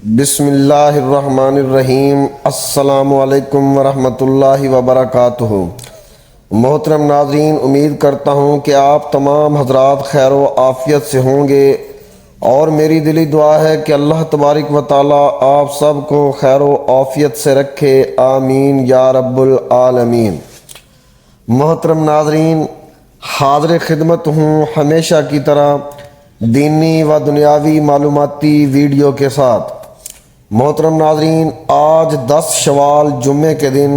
بسم اللہ الرحمن الرحیم۔ السلام علیکم ورحمۃ اللہ وبرکاتہ۔ محترم ناظرین، امید کرتا ہوں کہ آپ تمام حضرات خیر و عافیت سے ہوں گے، اور میری دلی دعا ہے کہ اللہ تبارک و تعالی آپ سب کو خیر و عافیت سے رکھے، آمین یا رب العالمین۔ محترم ناظرین، حاضر خدمت ہوں ہمیشہ کی طرح دینی و دنیاوی معلوماتی ویڈیو کے ساتھ۔ محترم ناظرین، آج 10 شوال جمعے کے دن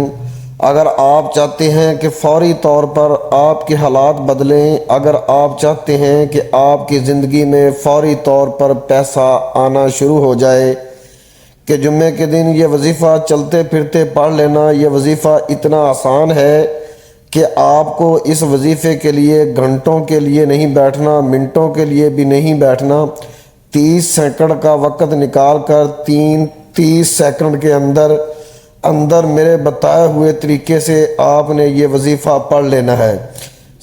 اگر آپ چاہتے ہیں کہ فوری طور پر آپ کے حالات بدلیں، اگر آپ چاہتے ہیں کہ آپ کی زندگی میں فوری طور پر پیسہ آنا شروع ہو جائے، کہ جمعے کے دن یہ وظیفہ چلتے پھرتے پڑھ لینا، یہ وظیفہ اتنا آسان ہے کہ آپ کو اس وظیفے کے لیے گھنٹوں کے لیے نہیں بیٹھنا، منٹوں کے لیے بھی نہیں بیٹھنا۔ 30 سیکنڈ کا وقت نکال کر 30 سیکنڈ کے اندر میرے بتائے ہوئے طریقے سے آپ نے یہ وظیفہ پڑھ لینا ہے۔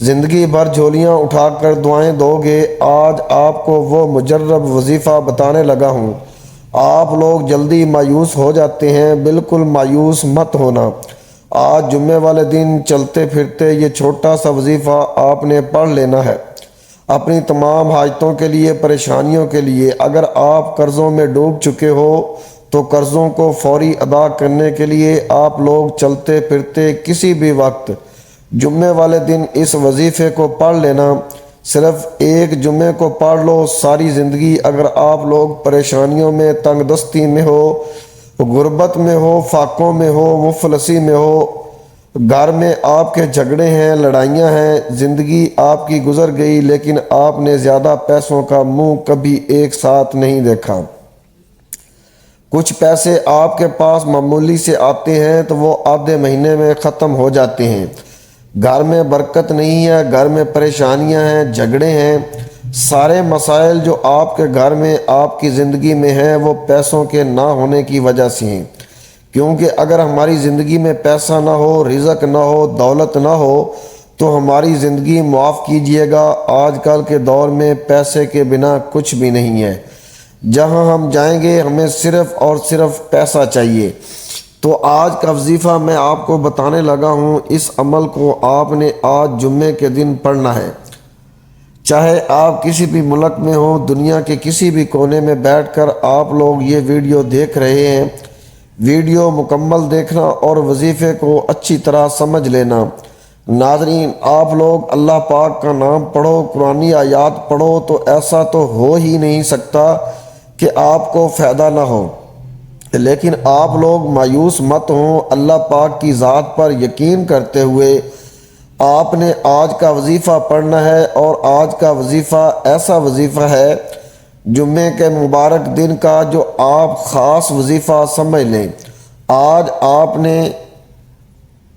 زندگی بھر جھولیاں اٹھا کر دعائیں دو گے۔ آج آپ کو وہ مجرب وظیفہ بتانے لگا ہوں۔ آپ لوگ جلدی مایوس ہو جاتے ہیں، بالکل مایوس مت ہونا۔ آج جمعے والے دن چلتے پھرتے یہ چھوٹا سا وظیفہ آپ نے پڑھ لینا ہے، اپنی تمام حاجتوں کے لیے، پریشانیوں کے لیے۔ اگر آپ قرضوں میں ڈوب چکے ہو تو قرضوں کو فوری ادا کرنے کے لیے آپ لوگ چلتے پھرتے کسی بھی وقت جمعے والے دن اس وظیفے کو پڑھ لینا۔ صرف ایک جمعے کو پڑھ لو، ساری زندگی اگر آپ لوگ پریشانیوں میں، تنگ دستی میں ہو، غربت میں ہو، فاقوں میں ہو، مفلسی میں ہو، گھر میں آپ کے جھگڑے ہیں، لڑائیاں ہیں، زندگی آپ کی گزر گئی، لیکن آپ نے زیادہ پیسوں کا منہ کبھی ایک ساتھ نہیں دیکھا۔ کچھ پیسے آپ کے پاس معمولی سے آتے ہیں تو وہ آدھے مہینے میں ختم ہو جاتے ہیں۔ گھر میں برکت نہیں ہے، گھر میں پریشانیاں ہیں، جھگڑے ہیں۔ سارے مسائل جو آپ کے گھر میں، آپ کی زندگی میں ہیں، وہ پیسوں کے نہ ہونے کی وجہ سے ہیں۔ کیونکہ اگر ہماری زندگی میں پیسہ نہ ہو، رزق نہ ہو، دولت نہ ہو تو ہماری زندگی، معاف کیجئے گا، آج کل کے دور میں پیسے کے بنا کچھ بھی نہیں ہے۔ جہاں ہم جائیں گے ہمیں صرف اور صرف پیسہ چاہیے۔ تو آج کا وظیفہ میں آپ کو بتانے لگا ہوں، اس عمل کو آپ نے آج جمعے کے دن پڑھنا ہے۔ چاہے آپ کسی بھی ملک میں ہوں، دنیا کے کسی بھی کونے میں بیٹھ کر آپ لوگ یہ ویڈیو دیکھ رہے ہیں، ویڈیو مکمل دیکھنا اور وظیفے کو اچھی طرح سمجھ لینا۔ ناظرین، آپ لوگ اللہ پاک کا نام پڑھو، قرآنی آیات پڑھو، تو ایسا تو ہو ہی نہیں سکتا کہ آپ کو فائدہ نہ ہو۔ لیکن آپ لوگ مایوس مت ہوں، اللہ پاک کی ذات پر یقین کرتے ہوئے آپ نے آج کا وظیفہ پڑھنا ہے۔ اور آج کا وظیفہ ایسا وظیفہ ہے جمعے کے مبارک دن کا جو آپ خاص وظیفہ سمجھ لیں۔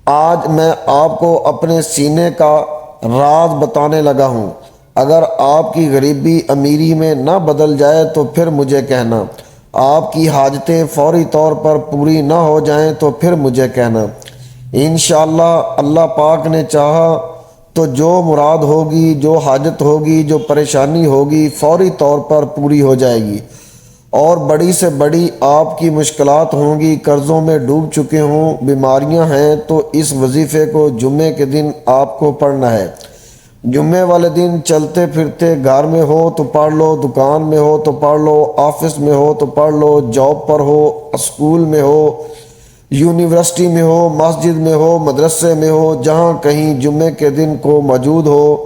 آج میں آپ کو اپنے سینے کا راز بتانے لگا ہوں۔ اگر آپ کی غریبی امیری میں نہ بدل جائے تو پھر مجھے کہنا، آپ کی حاجتیں فوری طور پر پوری نہ ہو جائیں تو پھر مجھے کہنا۔ انشاءاللہ اللہ پاک نے چاہا تو جو مراد ہوگی، جو حاجت ہوگی، جو پریشانی ہوگی، فوری طور پر پوری ہو جائے گی۔ اور بڑی سے بڑی آپ کی مشکلات ہوں گی، قرضوں میں ڈوب چکے ہوں، بیماریاں ہیں، تو اس وظیفے کو جمعے کے دن آپ کو پڑھنا ہے۔ جمعے والے دن چلتے پھرتے گھر میں ہو تو پڑھ لو، دکان میں ہو تو پڑھ لو، آفس میں ہو تو پڑھ لو، جاب پر ہو، اسکول میں ہو، یونیورسٹی میں ہو، مسجد میں ہو، مدرسے میں ہو، جہاں کہیں جمعے کے دن کو موجود ہو،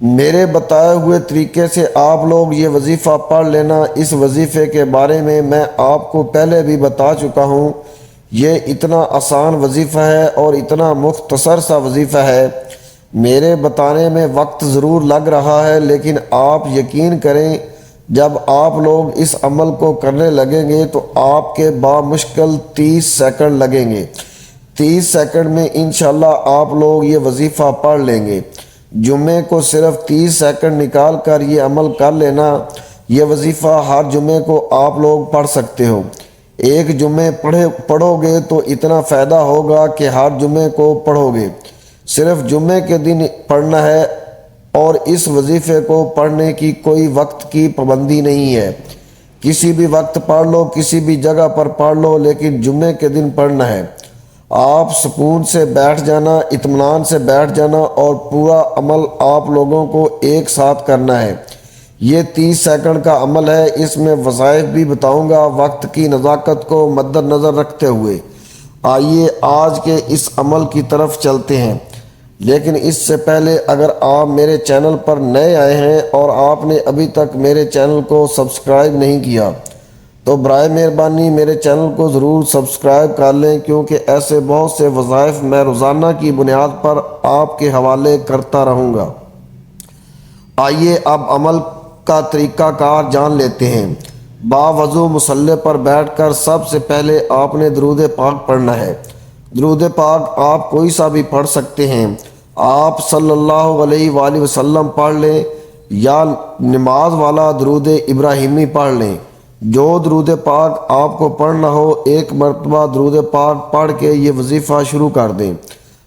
میرے بتائے ہوئے طریقے سے آپ لوگ یہ وظیفہ پڑھ لینا۔ اس وظیفے کے بارے میں آپ کو پہلے بھی بتا چکا ہوں، یہ اتنا آسان وظیفہ ہے اور اتنا مختصر سا وظیفہ ہے۔ میرے بتانے میں وقت ضرور لگ رہا ہے، لیکن آپ یقین کریں، جب آپ لوگ اس عمل کو کرنے لگیں گے تو آپ کے بامشکل 30 سیکنڈ لگیں گے۔ 30 سیکنڈ میں انشاءاللہ آپ لوگ یہ وظیفہ پڑھ لیں گے۔ جمعے کو صرف 30 سیکنڈ نکال کر یہ عمل کر لینا۔ یہ وظیفہ ہر جمعے کو آپ لوگ پڑھ سکتے ہو۔ ایک جمعے پڑھو گے تو اتنا فائدہ ہوگا کہ ہر جمعے کو پڑھو گے۔ صرف جمعے کے دن پڑھنا ہے، اور اس وظیفے کو پڑھنے کی کوئی وقت کی پابندی نہیں ہے۔ کسی بھی وقت پڑھ لو، کسی بھی جگہ پر پڑھ لو، لیکن جمعے کے دن پڑھنا ہے۔ آپ سکون سے بیٹھ جانا، اطمینان سے بیٹھ جانا، اور پورا عمل آپ لوگوں کو ایک ساتھ کرنا ہے۔ یہ 30 سیکنڈ کا عمل ہے، اس میں وظائف بھی بتاؤں گا وقت کی نزاکت کو مد نظر رکھتے ہوئے۔ آئیے آج کے اس عمل کی طرف چلتے ہیں، لیکن اس سے پہلے اگر آپ میرے چینل پر نئے آئے ہیں اور آپ نے ابھی تک میرے چینل کو سبسکرائب نہیں کیا تو برائے مہربانی میرے چینل کو ضرور سبسکرائب کر لیں، کیونکہ ایسے بہت سے وظائف میں روزانہ کی بنیاد پر آپ کے حوالے کرتا رہوں گا۔ آئیے اب عمل کا طریقہ کار جان لیتے ہیں۔ باوضو مصلی پر بیٹھ کر سب سے پہلے آپ نے درود پاک پڑھنا ہے۔ درود پاک آپ کوئی سا بھی پڑھ سکتے ہیں، آپ صلی اللہ علیہ وآلہ وسلم پڑھ لیں یا نماز والا درود ابراہیمی پڑھ لیں۔ جو درود پاک آپ کو پڑھنا ہو، ایک مرتبہ درود پاک پڑھ کے یہ وظیفہ شروع کر دیں۔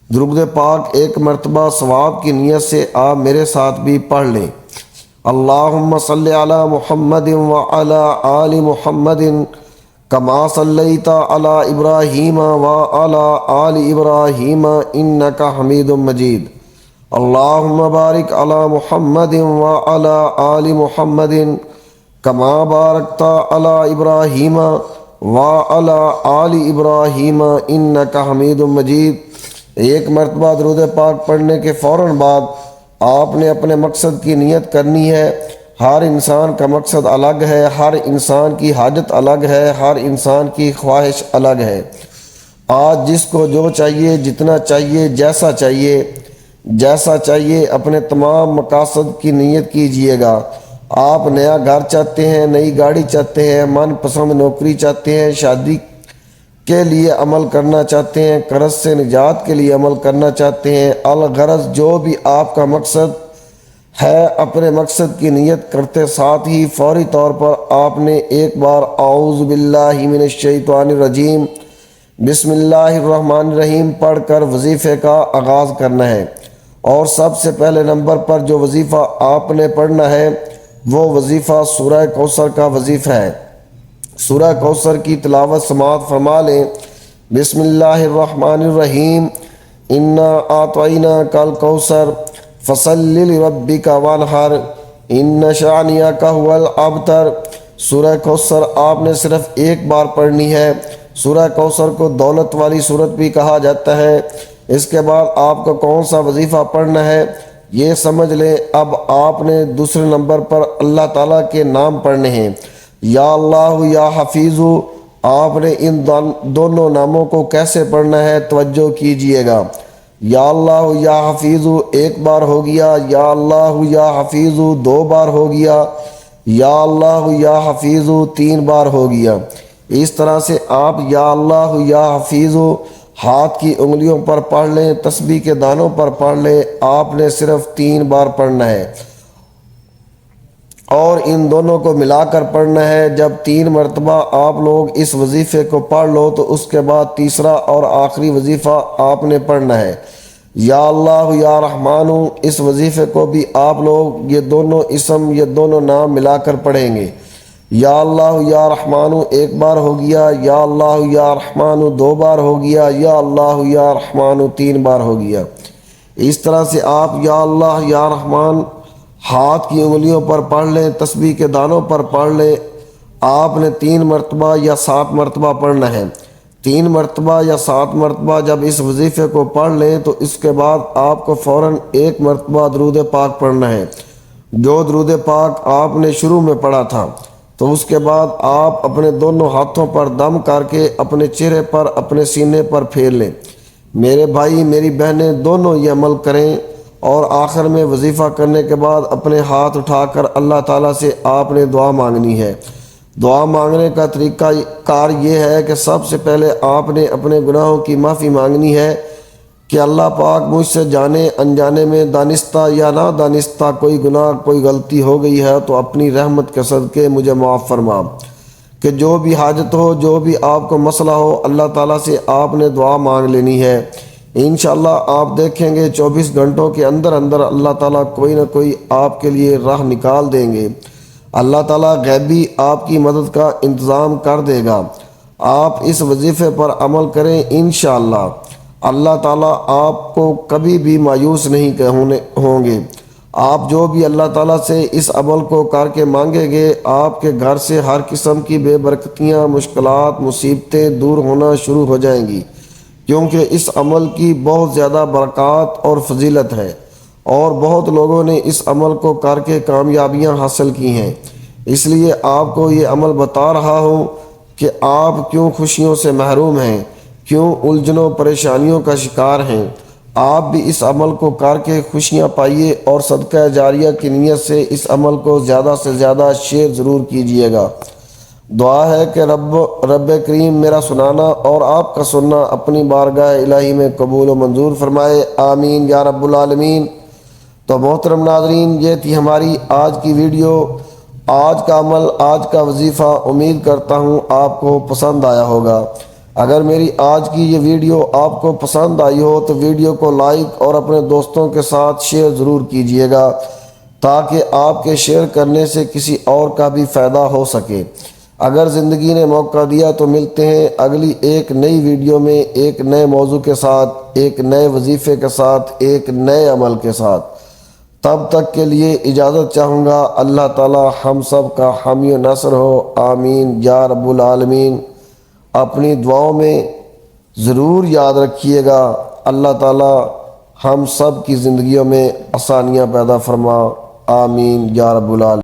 درود پاک ایک مرتبہ ثواب کی نیت سے آپ میرے ساتھ بھی پڑھ لیں۔ اللہم صلی علی محمد وعلی آل محمد کما صلیت علی ابراہیم وعلی آل ابراہیم انک حمید مجید۔ اللہم بارک علی محمد وعلی آل محمد کما بارکت علی ابراہیم وعلی آل ابراہیم انک حمید مجید۔ ایک مرتبہ درود پاک پڑھنے کے فوراً بعد آپ نے اپنے مقصد کی نیت کرنی ہے۔ ہر انسان کا مقصد الگ ہے، ہر انسان کی حاجت الگ ہے، ہر انسان کی خواہش الگ ہے۔ آج جس کو جو چاہیے، جتنا چاہیے، جیسا چاہیے اپنے تمام مقاصد کی نیت کیجئے گا۔ آپ نیا گھر چاہتے ہیں، نئی گاڑی چاہتے ہیں، من پسند نوکری چاہتے ہیں، شادی کے لیے عمل کرنا چاہتے ہیں، قرض سے نجات کے لیے عمل کرنا چاہتے ہیں، الغرض جو بھی آپ کا مقصد ہے، اپنے مقصد کی نیت کرتے ساتھ ہی فوری طور پر آپ نے ایک بار اعوذ باللہ من الشیطان الرجیم بسم اللہ الرحمن الرحیم پڑھ کر وظیفے کا آغاز کرنا ہے۔ اور سب سے پہلے نمبر پر جو وظیفہ آپ نے پڑھنا ہے وہ وظیفہ سورہ کوثر کا وظیفہ ہے۔ سورہ کوثر کی تلاوت سماعت فرما لیں۔ بسم اللہ الرحمن الرحیم انا اعطیناک الکوثر فصلی لربک وانحر ان شانئک ھو الابتر۔ سورہ کوثر آپ نے صرف ایک بار پڑھنی ہے۔ سورہ کوثر کو دولت والی سورت بھی کہا جاتا ہے۔ اس کے بعد آپ کو کون سا وظیفہ پڑھنا ہے یہ سمجھ لیں۔ اب آپ نے دوسرے نمبر پر اللہ تعالیٰ کے نام پڑھنے ہیں۔ یا اللہ یا حفیظ، آپ نے ان دونوں ناموں کو کیسے پڑھنا ہے توجہ کیجئے گا۔ یا اللہ یا حفیظ ایک بار ہو گیا، یا اللہ یا حفیظ 2 بار ہو گیا، یا اللہ یا حفیظ 3 بار ہو گیا۔ اس طرح سے آپ یا اللہ یا حفیظ ہاتھ کی انگلیوں پر پڑھ لیں، تسبیح کے دانوں پر پڑھ لیں۔ آپ نے صرف 3 بار پڑھنا ہے اور ان دونوں کو ملا کر پڑھنا ہے۔ جب 3 مرتبہ آپ لوگ اس وظیفے کو پڑھ لو تو اس کے بعد تیسرا اور آخری وظیفہ آپ نے پڑھنا ہے، یا اللہ یا رحمان۔ اس وظیفے کو بھی آپ لوگ یہ دونوں اسم، یہ دونوں نام ملا کر پڑھیں گے۔ یا اللہ یا رحمان 1 بار ہو گیا، یا اللہ یا رحمان 2 بار ہو گیا، یا اللہ یا رحمان 3 بار ہو گیا۔ اس طرح سے آپ یا اللہ یا رحمان ہاتھ کی انگلیوں پر پڑھ لیں، تسبیح کے دانوں پر پڑھ لیں۔ آپ نے 3 مرتبہ یا 7 مرتبہ پڑھنا ہے۔ 3 مرتبہ یا 7 مرتبہ جب اس وظیفے کو پڑھ لیں تو اس کے بعد آپ کو فوراً 1 مرتبہ درود پاک پڑھنا ہے، جو درود پاک آپ نے شروع میں پڑھا تھا۔ تو اس کے بعد آپ اپنے دونوں ہاتھوں پر دم کر کے اپنے چہرے پر، اپنے سینے پر پھیر لیں۔ میرے بھائی میری بہنیں دونوں یہ عمل کریں، اور آخر میں وظیفہ کرنے کے بعد اپنے ہاتھ اٹھا کر اللہ تعالیٰ سے آپ نے دعا مانگنی ہے۔ دعا مانگنے کا طریقہ کار یہ ہے کہ سب سے پہلے آپ نے اپنے گناہوں کی معافی مانگنی ہے کہ اللہ پاک مجھ سے جانے انجانے میں دانستہ یا نہ دانستہ کوئی گناہ، کوئی غلطی ہو گئی ہے تو اپنی رحمت کے صدقے مجھے معاف فرما۔ کہ جو بھی حاجت ہو، جو بھی آپ کو مسئلہ ہو، اللہ تعالیٰ سے آپ نے دعا مانگ لینی ہے۔ انشاءاللہ آپ دیکھیں گے 24 گھنٹوں کے اندر اندر اللہ تعالیٰ کوئی نہ کوئی آپ کے لیے راہ نکال دیں گے۔ اللہ تعالیٰ غیبی آپ کی مدد کا انتظام کر دے گا۔ آپ اس وظیفے پر عمل کریں انشاءاللہ۔ اللہ تعالیٰ آپ کو کبھی بھی مایوس نہیں ہوں گے۔ آپ جو بھی اللہ تعالیٰ سے اس عمل کو کر کے مانگیں گے، آپ کے گھر سے ہر قسم کی بے برکتیاں، مشکلات، مصیبتیں دور ہونا شروع ہو جائیں گی، کیونکہ اس عمل کی بہت زیادہ برکات اور فضیلت ہے، اور بہت لوگوں نے اس عمل کو کر کے کامیابیاں حاصل کی ہیں۔ اس لیے آپ کو یہ عمل بتا رہا ہوں کہ آپ کیوں خوشیوں سے محروم ہیں، کیوں الجھنوں پریشانیوں کا شکار ہیں۔ آپ بھی اس عمل کو کر کے خوشیاں پائیے، اور صدقہ جاریہ کی نیت سے اس عمل کو زیادہ سے زیادہ شیئر ضرور کیجیے گا۔ دعا ہے کہ رب کریم میرا سنانا اور آپ کا سننا اپنی بارگاہ الہی میں قبول و منظور فرمائے، آمین یا رب العالمین۔ تو محترم ناظرین، یہ تھی ہماری آج کی ویڈیو، آج کا عمل، آج کا وظیفہ۔ امید کرتا ہوں آپ کو پسند آیا ہوگا۔ اگر میری آج کی یہ ویڈیو آپ کو پسند آئی ہو تو ویڈیو کو لائک اور اپنے دوستوں کے ساتھ شیئر ضرور کیجیے گا، تاکہ آپ کے شیئر کرنے سے کسی اور کا بھی فائدہ ہو سکے۔ اگر زندگی نے موقع دیا تو ملتے ہیں اگلی ایک نئی ویڈیو میں، ایک نئے موضوع کے ساتھ، ایک نئے وظیفے کے ساتھ، ایک نئے عمل کے ساتھ۔ تب تک کے لیے اجازت چاہوں گا۔ اللہ تعالی ہم سب کا حامی و ناصر ہو، آمین یا رب العالمین۔ اپنی دعاؤں میں ضرور یاد رکھیے گا۔ اللہ تعالی ہم سب کی زندگیوں میں آسانیاں پیدا فرما، آمین یا رب العالمین۔